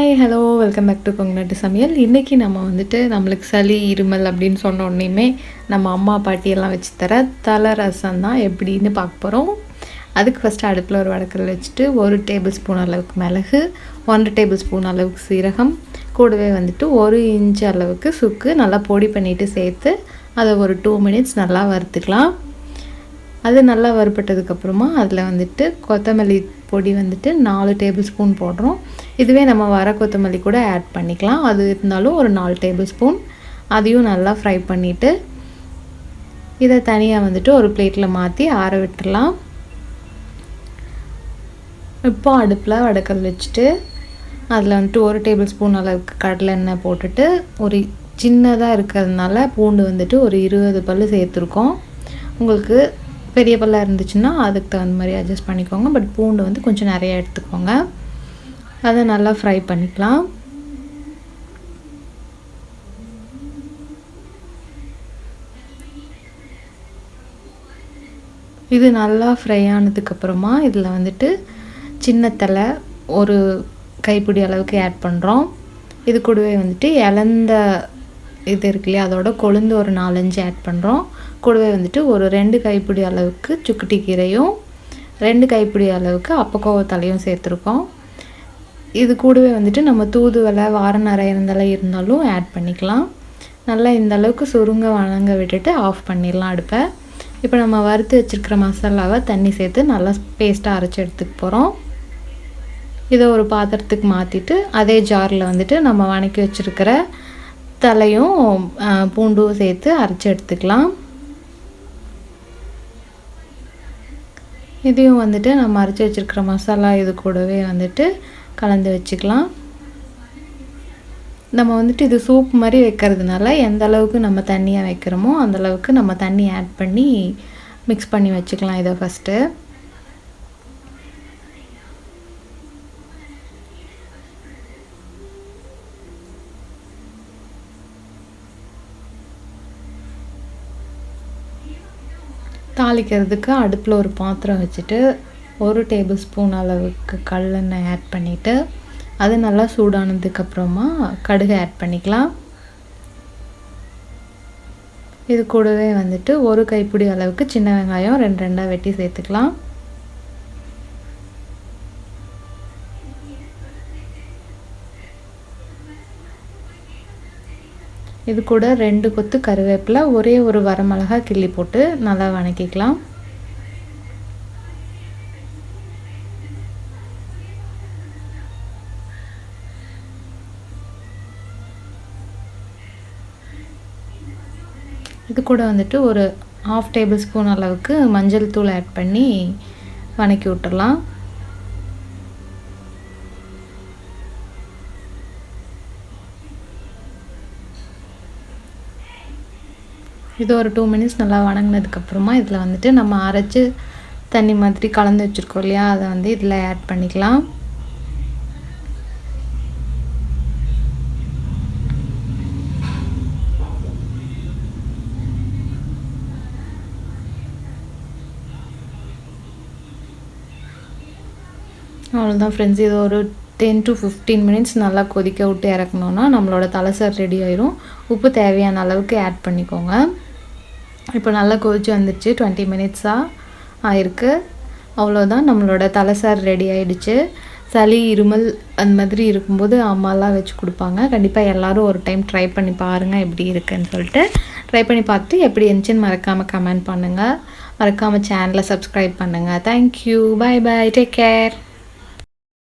Hi hello welcome back to கொங்குநாட்டு சமையல். இன்றைக்கி நம்ம வந்துட்டு நம்மளுக்கு சளி இருமல் அப்படின்னு சொன்ன உடனேயுமே நம்ம அம்மா பாட்டியெல்லாம் வச்சு தர தலை ரசம் தான் எப்படின்னு பார்க்க போகிறோம். அதுக்கு ஃபஸ்ட்டு அடுப்பில் ஒரு வடக்கல் வச்சுட்டு 1 டேபிள் ஸ்பூன் அளவுக்கு மிளகு, 1 டேபிள் ஸ்பூன் அளவுக்கு சீரகம், கூடவே வந்துட்டு 1 இன்ச் அளவுக்கு சுக்கு நல்லா பொடி பண்ணிவிட்டு சேர்த்து அதை ஒரு 2 மினிட்ஸ் நல்லா வறுத்துக்கலாம். அது நல்லா வறுபட்டதுக்கப்புறமா அதில் வந்துட்டு கொத்தமல்லி பொடி வந்துட்டு 4 டேபிள் ஸ்பூன் போடுறோம். இதுவே நம்ம வர கொத்தமல்லி கூட ஆட் பண்ணிக்கலாம். அது இருந்தாலும் ஒரு 4 டேபிள் ஸ்பூன். அதையும் நல்லா ஃப்ரை பண்ணிவிட்டு இதை தனியாக வந்துட்டு ஒரு பிளேட்டில் மாற்றி ஆற விட்டுடலாம். இப்போ அடுப்பில் வடக்கல் வச்சுட்டு அதில் வந்துட்டு 1 டேபிள் ஸ்பூன் அளவுக்கு கடலெண்ணெய் போட்டுட்டு ஒரு சின்னதாக இருக்கிறதுனால பூண்டு வந்துட்டு ஒரு 20 பல் சேர்த்துருக்கோம். உங்களுக்கு பெரிய பல்லாக இருந்துச்சுன்னா அதுக்கு தகுந்த மாதிரி அட்ஜஸ்ட் பண்ணிக்கோங்க. பட் பூண்டு வந்து கொஞ்சம் நிறையா எடுத்துக்கோங்க. அதை நல்லா ஃப்ரை பண்ணிக்கலாம். இது நல்லா ஃப்ரை ஆனதுக்கப்புறமா இதில் வந்துட்டு சின்ன தலை ஒரு கைப்பிடி அளவுக்கு ஆட் பண்ணுறோம். இது கூடவே வந்துட்டு இலந்த இது இருக்கு இல்லையா, அதோட கொழுந்து ஒரு 4-5 ஆட் பண்ணுறோம். கூடவே வந்துட்டு ஒரு 2 கைப்பிடி அளவுக்கு சுக்குட்டி கீரையும் 2 கைப்பிடி அளவுக்கு அப்பக்கோவ தலையும் சேர்த்துருக்கோம். இது கூடவே வந்துட்டு நம்ம தூதுவளை வாரநரை இருந்தாலும் ஆட் பண்ணிக்கலாம். நல்லா இந்த அளவுக்கு சுருங்க வணங்க விட்டுட்டு ஆஃப் பண்ணிடலாம் அடுப்பை. இப்போ நம்ம வறுத்து வச்சுருக்கிற மசாலாவை தண்ணி சேர்த்து நல்லா பேஸ்ட்டாக அரைச்சி எடுத்துக்க போகிறோம். இதை ஒரு பாத்திரத்துக்கு மாற்றிட்டு அதே ஜாரில் வந்துட்டு நம்ம வணக்கி வச்சுருக்கிற தலையும் பூண்டும் சேர்த்து அரைச்சி எடுத்துக்கலாம். இதையும் வந்துட்டு நம்ம அரைச்சி வச்சுருக்கிற மசாலா இது கூடவே வந்துட்டு கலந்து வச்சுக்கலாம். நம்ம வந்துட்டு இது சூப் மாதிரி வைக்கிறதுனால எந்த அளவுக்கு நம்ம தண்ணியாக வைக்கிறோமோ அந்தளவுக்கு நம்ம தண்ணி ஆட் பண்ணி மிக்ஸ் பண்ணி வச்சுக்கலாம். இதை ஃபஸ்ட்டு தாளிக்கிறதுக்கு அடுப்பில் ஒரு பாத்திரம் வச்சுட்டு 1 டேபிள் ஸ்பூன் அளவுக்கு கடலெண்ணெய் ஆட் பண்ணிவிட்டு அது நல்லா சூடானதுக்கப்புறமா கடுகு ஆட் பண்ணிக்கலாம். இது கூடவே வந்துட்டு 1 கைப்பிடி அளவுக்கு சின்ன வெங்காயம் 2 வெட்டி சேர்த்துக்கலாம். இது கூட 2 கொத்து கருவேப்பிலை, ஒரே ஒரு வரமிளகா கிள்ளி போட்டு நல்லா வணக்கிக்கலாம். இது கூட வந்துட்டு ஒரு 1/2 டேபிள் ஸ்பூன் அளவுக்கு மஞ்சள் தூள் ஆட் பண்ணி வணக்கி விட்டுடலாம். இது ஒரு 2 மினிட்ஸ் நல்லா வணங்கினதுக்கப்புறமா இதில் வந்துட்டு நம்ம அரைச்சி தண்ணி மாதிரி கலந்து வச்சுருக்கோம் இல்லையா, அதை வந்து இதில் ஆட் பண்ணிக்கலாம். அவ்வளோதான் ஃப்ரெண்ட்ஸ். இது ஒரு 10 to 15 மினிட்ஸ் நல்லா கொதிக்க விட்டு இறக்கணுன்னா நம்மளோட தலசார் ரெடி ஆயிரும். உப்பு தேவையான அளவுக்கு ஆட் பண்ணிக்கோங்க. இப்போ நல்லா கொதிச்சு வந்துடுச்சு. 20 மினிட்ஸாக ஆயிருக்கு. அவ்வளோதான், நம்மளோட தலசார் ரெடி ஆகிடுச்சு. சளி இருமல் அந்த மாதிரி இருக்கும்போது அம்மாலாம் வச்சு கொடுப்பாங்க. கண்டிப்பாக எல்லோரும் ஒரு டைம் ட்ரை பண்ணி பாருங்கள் எப்படி இருக்குன்னு சொல்லிட்டு. ட்ரை பண்ணி பார்த்துட்டு எப்படி இருந்துச்சுன்னு மறக்காமல் கமெண்ட் பண்ணுங்கள். மறக்காமல் சேனலை சப்ஸ்கிரைப் பண்ணுங்கள். Thank you, bye bye, take care.